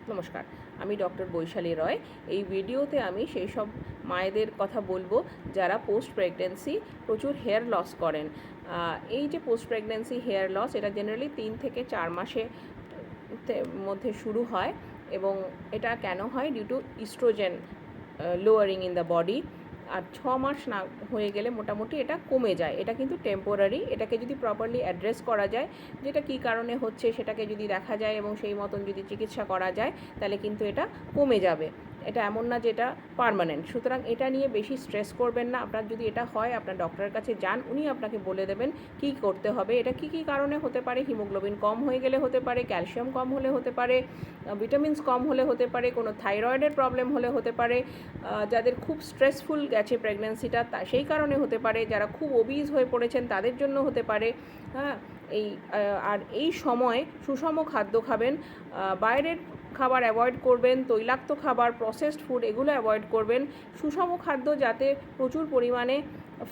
নমস্কার, আমি ডক্টর বৈশালী রয়। এই ভিডিওতে আমি সেই সব মায়েদের কথা বলবো যারা পোস্ট প্রেগন্যান্সি প্রচুর হেয়ার লস করেন। এই যে পোস্ট প্রেগন্যান্সি হেয়ার লস, এটা জেনারেলি 3 থেকে 4 মাসে মধ্যে শুরু হয় এবং এটা কেন হয়? Due to estrogen lowering in the body. আর 6 মাস না হয়ে গেলে মোটামুটি এটা কমে যায়। এটা কিন্তু টেম্পোরারি। এটাকে যদি প্রপারলি অ্যাড্রেস করা যায়, যেটা কী কারণে হচ্ছে সেটাকে যদি দেখা যায় এবং সেই মতন যদি চিকিৎসা করা যায়, তাহলে কিন্তু এটা কমে যাবে। এটা এমন না যে এটা পার্মানেন্ট। সুতরাং এটা নিয়ে বেশি স্ট্রেস করবেন না। আপনার যদি এটা হয়, আপনার ডক্টরের কাছে যান, উনি আপনাকে বলে দেবেন কী করতে হবে। এটা কী কী কারণে হতে পারে? হিমোগ্লোবিন কম হয়ে গেলে হতে পারে, ক্যালসিয়াম কম হলে হতে পারে, ভিটামিনস কম হলে হতে পারে, কোনো থাইরয়েডের প্রবলেম হলে হতে পারে, যাদের খুব স্ট্রেসফুল গেছে প্রেগন্যান্সিটা সেই কারণে হতে পারে, যারা খুব ওবিজ হয়ে পড়েছেন তাদের জন্য হতে পারে। হ্যাঁ, আর এই সময় সুষম খাদ্য খাবেন, বাইরের খাবার অ্যাভয়েড করবেন, তৈলাক্ত খাবার, প্রসেসড ফুড এগুলো অ্যাভয়েড করবেন। সুষম খাদ্য যাতে প্রচুর পরিমাণে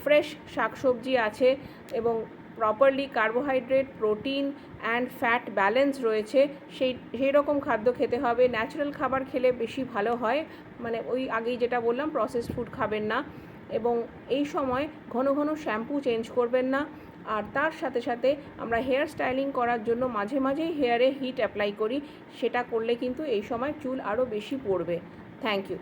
ফ্রেশ শাকসবজি আছে এবং properly carbohydrate, protein and fat balance রয়েছে, সেই রকম খাদ্য খেতে হবে। ন্যাচারাল খাবার খেলে বেশি ভালো হয়, মানে ওই আগেই যেটা বললাম, প্রসেসড ফুড খাবেন না। এবং এই সময় ঘন ঘন শ্যাম্পু চেঞ্জ করবেন না। আর তার সাথে সাথে আমরা হেয়ার স্টাইলিং করার জন্য মাঝে মাঝেই হেয়ারে হিট অ্যাপ্লাই করি। সেটা করলে কিন্তু এই সময় চুল আরও বেশি পড়বে। Thank you.